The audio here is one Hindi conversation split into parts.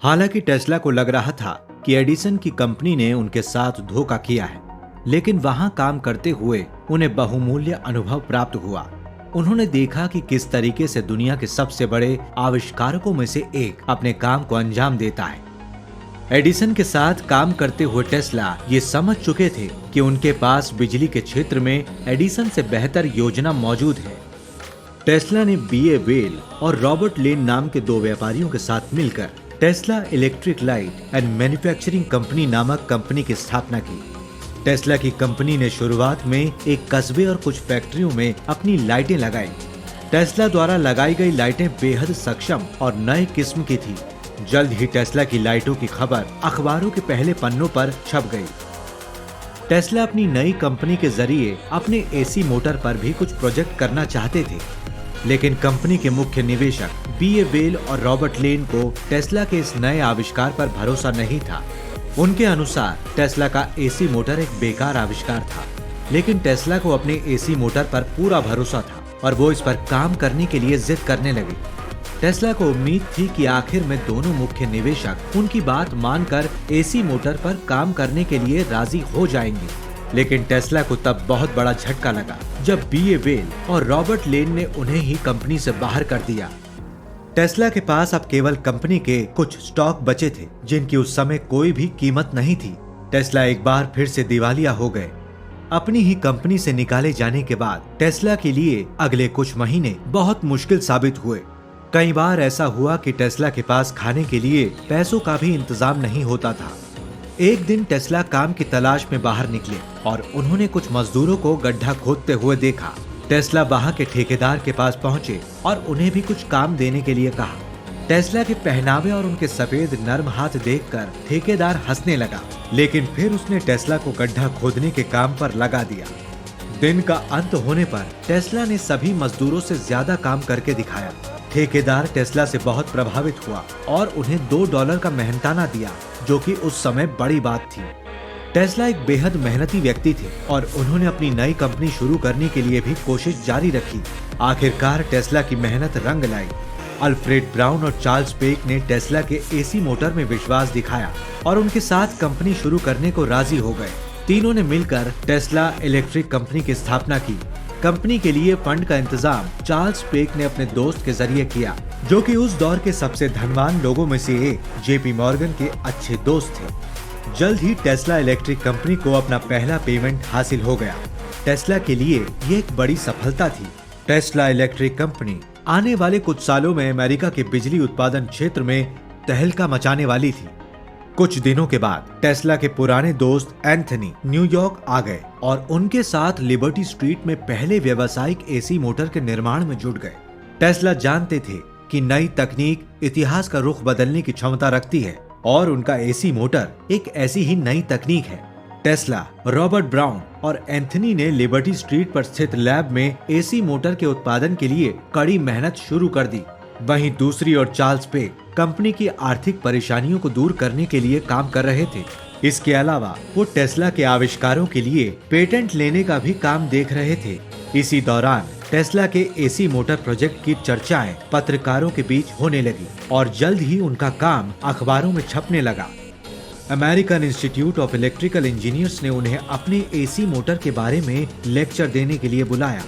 हालांकि टेस्ला को लग रहा था कि एडिसन की कंपनी ने उनके साथ धोखा किया है, लेकिन वहां काम करते हुए उन्हें बहुमूल्य अनुभव प्राप्त हुआ। उन्होंने देखा कि किस तरीके से दुनिया के सबसे बड़े आविष्कारकों में से एक अपने काम को अंजाम देता है। एडिसन के साथ काम करते हुए टेस्ला ये समझ चुके थे कि उनके पास बिजली के क्षेत्र में एडिसन से बेहतर योजना मौजूद है। टेस्ला ने B.A. वेल और रॉबर्ट लेन नाम के दो व्यापारियों के साथ मिलकर Tesla electric light and manufacturing company नामक कंपनी की स्थापना की। टेस्ला की कंपनी ने शुरुआत में एक कस्बे और कुछ फैक्ट्रियों में अपनी लाइटें लगाई। टेस्ला द्वारा लगाई गई लाइटें बेहद सक्षम और नए किस्म की थी। जल्द ही टेस्ला की लाइटों की खबर अखबारों के पहले पन्नों पर छप गई। टेस्ला अपनी नई कंपनी के जरिए अपने AC मोटर पर भी कुछ प्रोजेक्ट करना चाहते थे, लेकिन कंपनी के मुख्य निवेशक B.A. वेल और रॉबर्ट लेन को टेस्ला के इस नए आविष्कार पर भरोसा नहीं था। उनके अनुसार टेस्ला का AC मोटर एक बेकार आविष्कार था, लेकिन टेस्ला को अपने AC मोटर पर पूरा भरोसा था और वो इस पर काम करने के लिए जिद करने लगे। टेस्ला को उम्मीद थी कि आखिर में दोनों मुख्य निवेशक उनकी बात मानकर AC मोटर पर काम करने के लिए राजी हो जाएंगे, लेकिन टेस्ला को तब बहुत बड़ा झटका लगा जब B.A. वेल और रॉबर्ट लेन ने उन्हें ही कंपनी से बाहर कर दिया। टेस्ला के पास अब केवल कंपनी के कुछ स्टॉक बचे थे, जिनकी उस समय कोई भी कीमत नहीं थी। टेस्ला एक बार फिर से दिवालिया हो गए। अपनी ही कंपनी से निकाले जाने के बाद टेस्ला के लिए अगले कुछ महीने बहुत मुश्किल साबित हुए। कई बार ऐसा हुआ कि टेस्ला के पास खाने के लिए पैसों का भी इंतजाम नहीं होता था। एक दिन टेस्ला काम की तलाश में बाहर निकले और उन्होंने कुछ मजदूरों को गड्ढा खोदते हुए देखा। टेस्ला वहां के ठेकेदार के पास पहुंचे और उन्हें भी कुछ काम देने के लिए कहा। टेस्ला के पहनावे और उनके सफेद नर्म हाथ देखकर ठेकेदार हंसने लगा, लेकिन फिर उसने टेस्ला को गड्ढा खोदने के काम पर लगा दिया। दिन का अंत होने पर टेस्ला ने सभी मजदूरों से ज्यादा काम करके दिखाया। ठेकेदार टेस्ला से बहुत प्रभावित हुआ और उन्हें $2 का मेहनताना दिया, जो कि उस समय बड़ी बात थी। टेस्ला एक बेहद मेहनती व्यक्ति थे और उन्होंने अपनी नई कंपनी शुरू करने के लिए भी कोशिश जारी रखी। आखिरकार टेस्ला की मेहनत रंग लाई। अल्फ्रेड ब्राउन और चार्ल्स पेक ने टेस्ला के AC मोटर में विश्वास दिखाया और उनके साथ कंपनी शुरू करने को राजी हो गए। तीनों ने मिलकर टेस्ला इलेक्ट्रिक कंपनी की स्थापना की। कंपनी के लिए फंड का इंतजाम चार्ल्स पेक ने अपने दोस्त के जरिए किया, जो कि उस दौर के सबसे धनवान लोगों में से एक JP मॉर्गन के अच्छे दोस्त थे। जल्द ही टेस्ला इलेक्ट्रिक कंपनी को अपना पहला पेमेंट हासिल हो गया। टेस्ला के लिए ये एक बड़ी सफलता थी। टेस्ला इलेक्ट्रिक कंपनी आने वाले कुछ सालों में अमेरिका के बिजली उत्पादन क्षेत्र में तहलका मचाने वाली थी। कुछ दिनों के बाद टेस्ला के पुराने दोस्त एंथनी न्यूयॉर्क आ गए और उनके साथ लिबर्टी स्ट्रीट में पहले व्यावसायिक AC मोटर के निर्माण में जुट गए। टेस्ला जानते थे कि नई तकनीक इतिहास का रुख बदलने की क्षमता रखती है और उनका AC मोटर एक ऐसी ही नई तकनीक है। टेस्ला, रॉबर्ट ब्राउन और एंथनी ने लिबर्टी स्ट्रीट पर स्थित लैब में AC मोटर के उत्पादन के लिए कड़ी मेहनत शुरू कर दी। वहीं दूसरी ओर चार्ल्स पेक कंपनी की आर्थिक परेशानियों को दूर करने के लिए काम कर रहे थे। इसके अलावा वो टेस्ला के आविष्कारों के लिए पेटेंट लेने का भी काम देख रहे थे। इसी दौरान टेस्ला के AC मोटर प्रोजेक्ट की चर्चाएं पत्रकारों के बीच होने लगी और जल्द ही उनका काम अखबारों में छपने लगा। American institute of electrical engineers ने उन्हें अपने AC मोटर के बारे में लेक्चर देने के लिए बुलाया।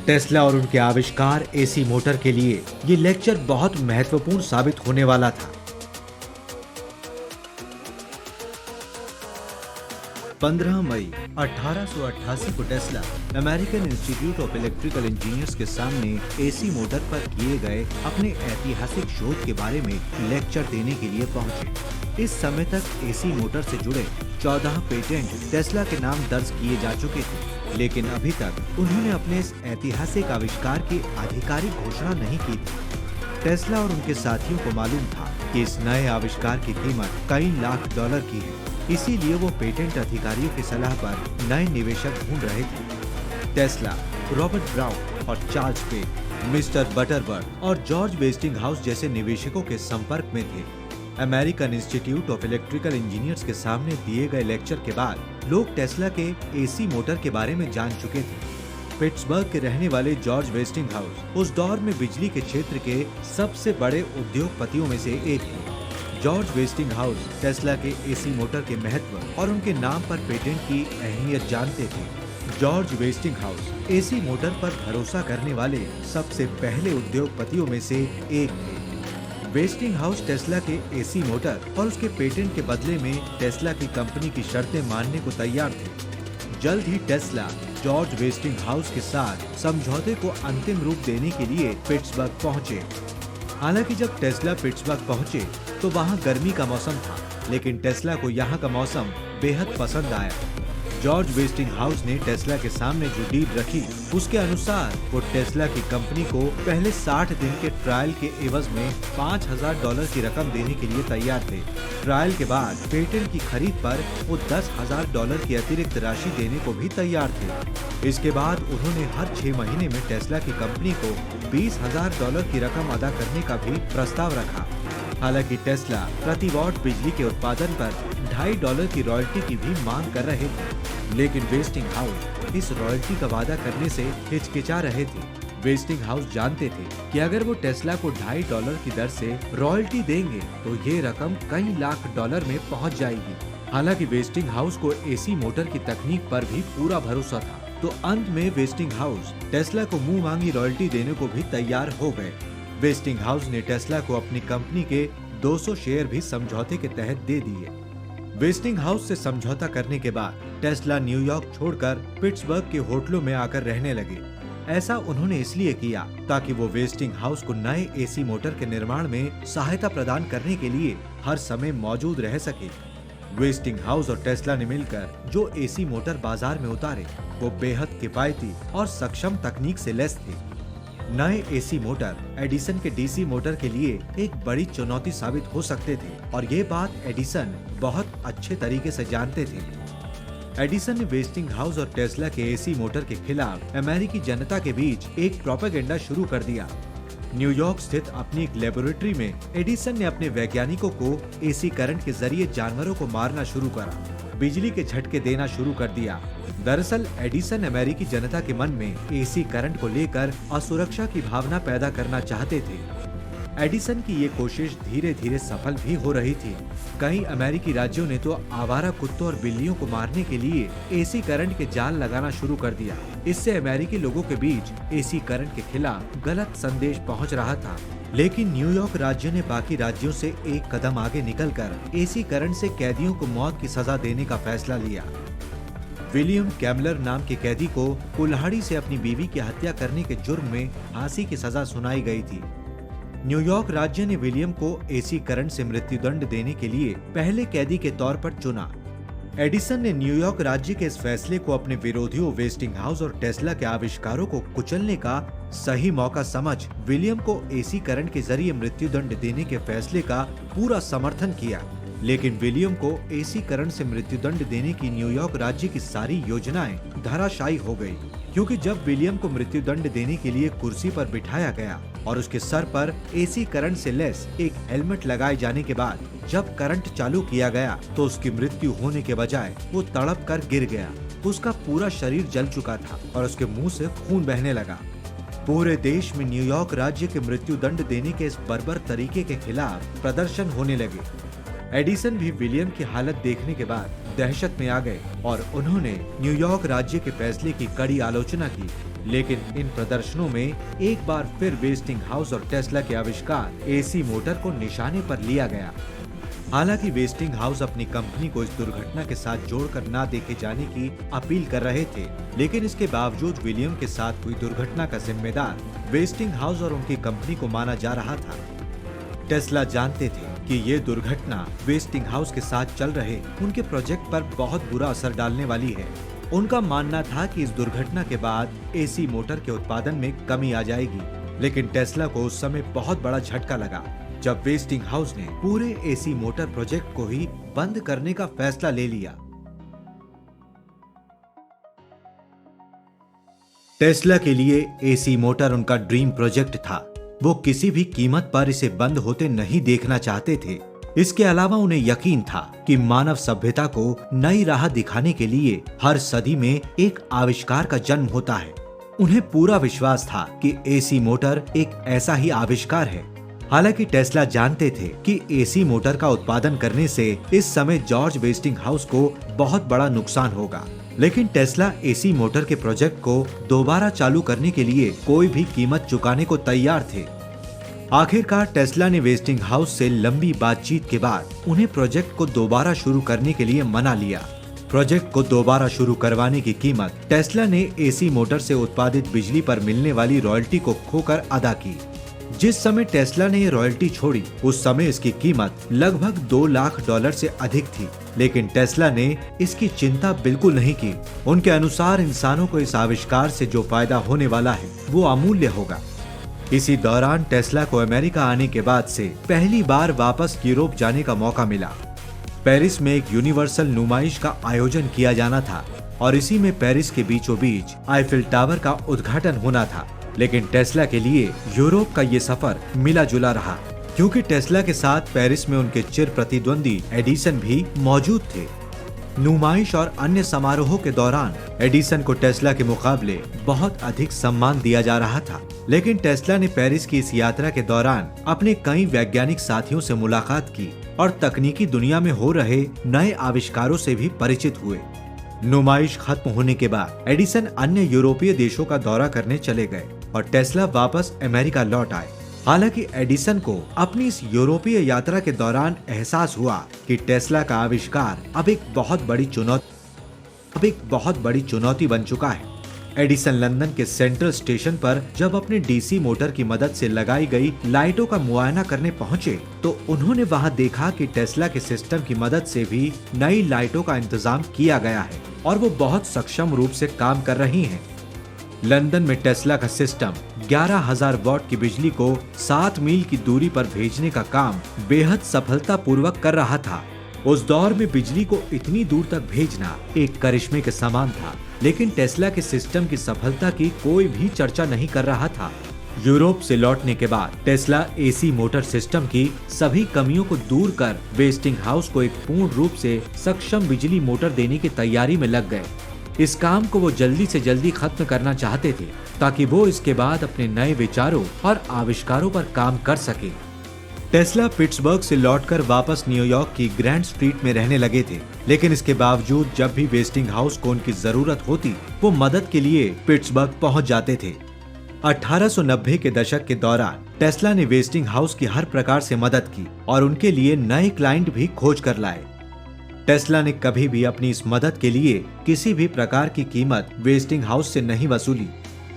टेस्ला और उनके आविष्कार AC मोटर के लिए ये लेक्चर बहुत महत्वपूर्ण साबित होने वाला था। 15 मई 1888 को Tesla American institute of electrical engineers के सामने AC मोटर पर किए गए अपने ऐतिहासिक शोध के बारे में लेक्चर देने के लिए पहुंचे। इस समय तक AC मोटर से जुड़े 14 पेटेंट टेस्ला के नाम दर्ज किए जा चुके थे, लेकिन अभी तक उन्होंने अपने इस ऐतिहासिक आविष्कार की आधिकारिक घोषणा नहीं की थी। टेस्ला और उनके साथियों को मालूम था कि इस नए आविष्कार की कीमत कई लाख डॉलर की है, इसीलिए वो पेटेंट अधिकारियों की सलाह पर नए निवेशक ढूंढ रहे थे। टेस्ला, रॉबर्ट ब्राउन और चार्ल्स पेक मिस्टर बटरबर्थ और जॉर्ज वेस्टिंगहाउस जैसे निवेशकों के संपर्क में थे। American institute of electrical engineers के सामने दिए गए लेक्चर के बाद लोग टेस्ला के AC मोटर के बारे में जान चुके थे। पिट्सबर्ग के रहने वाले जॉर्ज वेस्टिंगहाउस उस दौर में बिजली के क्षेत्र के सबसे बड़े उद्योगपतियों में से एक थे। जॉर्ज वेस्टिंगहाउस टेस्ला के एसी मोटर के महत्व और उनके नाम पर पेटेंट की अहमियत जानते थे। जॉर्ज वेस्टिंगहाउस एसी मोटर पर भरोसा करने वाले सबसे पहले उद्योगपतियों में से एक थे। वेस्टिंगहाउस टेस्ला के एसी मोटर और उसके पेटेंट के बदले में टेस्ला की कंपनी की शर्तें मानने को तैयार थे। जल्द ही टेस्ला जॉर्ज वेस्टिंगहाउस के साथ समझौते को अंतिम रूप देने के लिए पिट्सबर्ग पहुंचे। हालांकि जब टेस्ला पिट्सबर्ग पहुंचे तो वहां गर्मी का मौसम था, लेकिन टेस्ला को यहां का मौसम बेहद पसंद आया। जॉर्ज वेस्टिंगहाउस ने टेस्ला के सामने जो डील रखी, उसके अनुसार वो टेस्ला की कंपनी को पहले 60 दिन के ट्रायल के एवज में $5,000 की रकम देने के लिए तैयार थे। ट्रायल के बाद पेटेंट की खरीद पर वो $10,000 की अतिरिक्त राशि देने को भी तैयार थे। इसके बाद उन्होंने हर 6 महीने में टेस्ला की कंपनी को $20,000 की रकम अदा करने का भी प्रस्ताव रखा। हालांकि टेस्ला प्रति वॉट बिजली के उत्पादन पर $2.5 की रॉयल्टी की भी मांग कर रहे थे, लेकिन वेस्टिंगहाउस इस रॉयल्टी का वादा करने से हिचकिचा रहे थे। वेस्टिंगहाउस जानते थे कि अगर वो टेस्ला को $2.5 की दर से रॉयल्टी देंगे तो ये रकम कई लाख डॉलर में पहुंच जाएगी। हालांकि वेस्टिंगहाउस को एसी मोटर की तकनीक पर भी पूरा भरोसा था, तो अंत में वेस्टिंगहाउस टेस्ला को मुंह मांगी रॉयल्टी देने को भी तैयार हो गए। वेस्टिंगहाउस ने टेस्ला को अपनी कंपनी के 200 शेयर भी समझौते के तहत दे दिए। वेस्टिंगहाउस से समझौता करने के बाद टेस्ला न्यूयॉर्क छोड़कर पिट्सबर्ग के होटलों में आकर रहने लगे। ऐसा उन्होंने इसलिए किया ताकि वो वेस्टिंगहाउस को नए एसी मोटर के निर्माण में सहायता प्रदान करने के लिए हर समय मौजूद रह सके। वेस्टिंगहाउस और टेस्ला ने मिलकर जो एसी मोटर बाजार में उतारे, वो बेहद किफायती और सक्षम तकनीक से लैस थे। नए एसी मोटर एडिसन के डीसी मोटर के लिए एक बड़ी चुनौती साबित हो सकते थे, और ये बात एडिसन बहुत अच्छे तरीके से जानते थे। एडिसन ने वेस्टिंगहाउस और टेस्ला के एसी मोटर के खिलाफ अमेरिकी जनता के बीच एक प्रोपेगेंडा शुरू कर दिया। न्यूयॉर्क स्थित अपनी एक लेबोरेटरी में एडिसन ने अपने वैज्ञानिकों को एसी करंट के जरिए जानवरों को मारना शुरू करा, बिजली के झटके देना शुरू कर दिया। दरअसल एडिसन अमेरिकी जनता के मन में एसी करंट को लेकर असुरक्षा की भावना पैदा करना चाहते थे। एडिसन की ये कोशिश धीरे धीरे सफल भी हो रही थी। कई अमेरिकी राज्यों ने तो आवारा कुत्तों और बिल्लियों को मारने के लिए एसी करंट के जाल लगाना शुरू कर दिया। इससे अमेरिकी लोगों के बीच एसी करंट के खिलाफ गलत संदेश पहुंच रहा था। लेकिन न्यूयॉर्क राज्य ने बाकी राज्यों से एक कदम आगे निकलकर एसी करंट से कैदियों को मौत की सजा देने का फैसला लिया। विलियम कैमलर नाम के कैदी को कुल्हाड़ी से अपनी बीवी की हत्या करने के जुर्म में फांसी की सजा सुनाई गई थी। न्यूयॉर्क राज्य ने विलियम को एसी करंट से मृत्युदंड देने के लिए पहले कैदी के तौर पर चुना। एडिसन ने न्यूयॉर्क राज्य के इस फैसले को अपने विरोधियों वेस्टिंगहाउस और टेस्ला के आविष्कारों को कुचलने का सही मौका समझ विलियम को एसी करंट के जरिए मृत्युदंड देने के फैसले का पूरा समर्थन किया। लेकिन विलियम को एसी करंट से मृत्युदंड देने की न्यूयॉर्क राज्य की सारी योजनाएं धराशायी हो गई, क्योंकि जब विलियम को मृत्युदंड देने के लिए कुर्सी पर बिठाया गया और उसके सर पर एसी करंट से लैस एक हेलमेट लगाए जाने के बाद जब करंट चालू किया गया तो उसकी मृत्यु होने के बजाय वो तड़प कर गिर गया। उसका पूरा शरीर जल चुका था और उसके मुंह से खून बहने लगा। पूरे देश में न्यूयॉर्क राज्य के मृत्युदंड देने के इस बर्बर तरीके के खिलाफ प्रदर्शन होने लगे। एडिसन भी विलियम की हालत देखने के बाद दहशत में आ गए और उन्होंने न्यूयॉर्क राज्य के फैसले की कड़ी आलोचना की। लेकिन इन प्रदर्शनों में एक बार फिर वेस्टिंगहाउस और टेस्ला के आविष्कार एसी मोटर को निशाने पर लिया गया। हालांकि वेस्टिंगहाउस अपनी कंपनी को इस दुर्घटना के साथ जोड़कर ना देखे जाने की अपील कर रहे थे, लेकिन इसके बावजूद विलियम के साथ हुई दुर्घटना का जिम्मेदार वेस्टिंगहाउस और उनकी कंपनी को माना जा रहा था। टेस्ला जानते थे कि ये दुर्घटना वेस्टिंगहाउस के साथ चल रहे उनके प्रोजेक्ट पर बहुत बुरा असर डालने वाली है। उनका मानना था कि इस दुर्घटना के बाद एसी मोटर के उत्पादन में कमी आ जाएगी, लेकिन टेस्ला को उस समय बहुत बड़ा झटका लगा जब वेस्टिंगहाउस ने पूरे एसी मोटर प्रोजेक्ट को ही बंद करने का फैसला ले लिया। टेस्ला के लिए एसी मोटर उनका ड्रीम प्रोजेक्ट था। वो किसी भी कीमत पर इसे बंद होते नहीं देखना चाहते थे। इसके अलावा उन्हें यकीन था कि मानव सभ्यता को नई राह दिखाने के लिए हर सदी में एक आविष्कार का जन्म होता है। उन्हें पूरा विश्वास था कि एसी मोटर एक ऐसा ही आविष्कार है हालांकि टेस्ला जानते थे कि एसी मोटर का उत्पादन करने से इस समय जॉर्ज वेस्टिंगहाउस को बहुत बड़ा नुकसान होगा, लेकिन टेस्ला एसी मोटर के प्रोजेक्ट को दोबारा चालू करने के लिए कोई भी कीमत चुकाने को तैयार थे। आखिरकार टेस्ला ने वेस्टिंगहाउस से लंबी बातचीत के बाद उन्हें प्रोजेक्ट को दोबारा शुरू करने के लिए मना लिया। प्रोजेक्ट को दोबारा शुरू करवाने की कीमत टेस्ला ने एसी मोटर से उत्पादित बिजली पर मिलने वाली रॉयल्टी को खोकर अदा की। जिस समय टेस्ला ने ये रॉयल्टी छोड़ी उस समय इसकी कीमत लगभग $2 लाख से अधिक थी, लेकिन टेस्ला ने इसकी चिंता बिल्कुल नहीं की। उनके अनुसार इंसानों को इस आविष्कार से जो फायदा होने वाला है वो अमूल्य होगा। इसी दौरान टेस्ला को अमेरिका आने के बाद से पहली बार वापस यूरोप जाने का मौका मिला। पेरिस में एक यूनिवर्सल नुमाइश का आयोजन किया जाना था और इसी में पेरिस के बीचों बीच आईफिल टावर का उद्घाटन होना था, लेकिन टेस्ला के लिए यूरोप का ये सफर मिला जुला रहा, क्योंकि टेस्ला के साथ पेरिस में उनके चिर प्रतिद्वंदी एडिसन भी मौजूद थे। नुमाइश और अन्य समारोहों के दौरान एडिसन को टेस्ला के मुकाबले बहुत अधिक सम्मान दिया जा रहा था, लेकिन टेस्ला ने पेरिस की इस यात्रा के दौरान अपने कई वैज्ञानिक साथियों से मुलाकात की और तकनीकी दुनिया में हो रहे नए आविष्कारों से भी परिचित हुए। नुमाइश खत्म होने के बाद एडिसन अन्य यूरोपीय देशों का दौरा करने चले गए और टेस्ला वापस अमेरिका लौट आए। हालांकि एडिसन को अपनी इस यूरोपीय यात्रा के दौरान एहसास हुआ कि टेस्ला का आविष्कार अब एक बहुत बड़ी चुनौती बन चुका है। एडिसन लंदन के सेंट्रल स्टेशन पर जब अपने डीसी मोटर की मदद से लगाई गई लाइटों का मुआयना करने पहुंचे तो उन्होंने वहां देखा कि टेस्ला के सिस्टम की मदद से भी नई लाइटों का इंतजाम किया गया है और वो बहुत सक्षम रूप से काम कर रही हैं। लंदन में टेस्ला का सिस्टम 11,000 वॉट की बिजली को 7 मील की दूरी पर भेजने का काम बेहद सफलतापूर्वक कर रहा था। उस दौर में बिजली को इतनी दूर तक भेजना एक करिश्मे के समान था, लेकिन टेस्ला के सिस्टम की सफलता की कोई भी चर्चा नहीं कर रहा था। यूरोप से लौटने के बाद टेस्ला एसी मोटर सिस्टम की सभी कमियों को दूर कर वेस्टिंगहाउस को एक पूर्ण रूप से सक्षम बिजली मोटर देने की तैयारी में लग गए। इस काम को वो जल्दी से जल्दी खत्म करना चाहते थे ताकि वो इसके बाद अपने नए विचारों और आविष्कारों पर काम कर सके। टेस्ला पिट्सबर्ग से लौटकर वापस न्यूयॉर्क की ग्रैंड स्ट्रीट में रहने लगे थे, लेकिन इसके बावजूद जब भी वेस्टिंगहाउस को उनकी जरूरत होती वो मदद के लिए पिट्सबर्ग पहुंच जाते थे। 1890 के दशक के दौरान टेस्ला ने वेस्टिंगहाउस की हर प्रकार से मदद की और उनके लिए नए क्लाइंट भी खोज कर लाए। टेस्ला ने कभी भी अपनी इस मदद के लिए किसी भी प्रकार की कीमत वेस्टिंगहाउस से नहीं वसूली।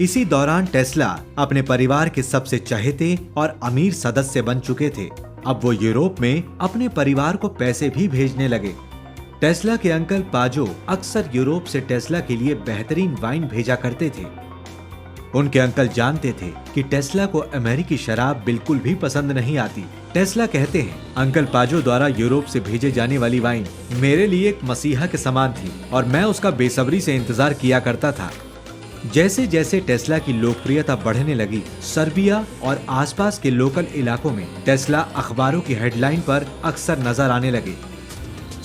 इसी दौरान टेस्ला अपने परिवार के सबसे चहेते और अमीर सदस्य बन चुके थे। अब वो यूरोप में अपने परिवार को पैसे भी भेजने लगे। टेस्ला के अंकल पाजो अक्सर यूरोप से टेस्ला के लिए बेहतरीन वाइन भेजा करते थे। उनके अंकल जानते थे कि टेस्ला को अमेरिकी शराब बिल्कुल भी पसंद नहीं आती। टेस्ला कहते हैं, अंकल पाजो द्वारा यूरोप से भेजे जाने वाली वाइन मेरे लिए एक मसीहा के समान थी और मैं उसका बेसब्री से इंतजार किया करता था। जैसे जैसे टेस्ला की लोकप्रियता बढ़ने लगी, सर्बिया और आसपास के लोकल इलाकों में टेस्ला अखबारों की हेडलाइन पर अक्सर नजर आने लगे।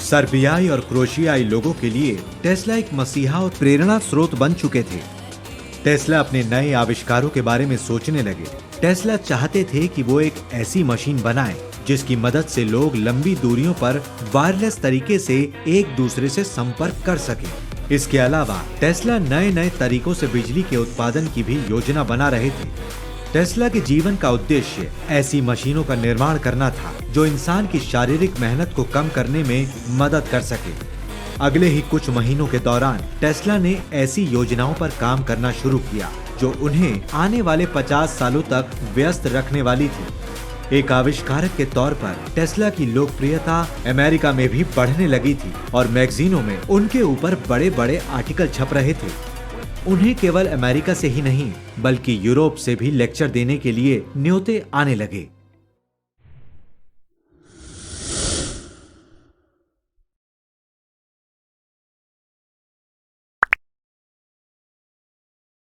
सर्बियाई और क्रोशियाई लोगों के लिए टेस्ला एक मसीहा और प्रेरणा स्रोत बन चुके थे। टेस्ला अपने नए आविष्कारों के बारे में सोचने लगे। टेस्ला चाहते थे कि वो एक ऐसी मशीन बनाएं जिसकी मदद से लोग लंबी दूरियों पर वायरलेस तरीके से एक दूसरे से संपर्क कर सकें। इसके अलावा टेस्ला नए नए तरीकों से बिजली के उत्पादन की भी योजना बना रहे थे। टेस्ला के जीवन का उद्देश्य ऐसी मशीनों का निर्माण करना था जो इंसान की शारीरिक मेहनत को कम करने में मदद कर सके। अगले ही कुछ महीनों के दौरान टेस्ला ने ऐसी योजनाओं पर काम करना शुरू किया जो उन्हें आने वाले 50 सालों तक व्यस्त रखने वाली थी। एक आविष्कारक के तौर पर टेस्ला की लोकप्रियता अमेरिका में भी बढ़ने लगी थी और मैगजीनों में उनके ऊपर बड़े बड़े आर्टिकल छप रहे थे। उन्हें केवल अमेरिका से ही नहीं बल्कि यूरोप से भी लेक्चर देने के लिए न्योते आने लगे।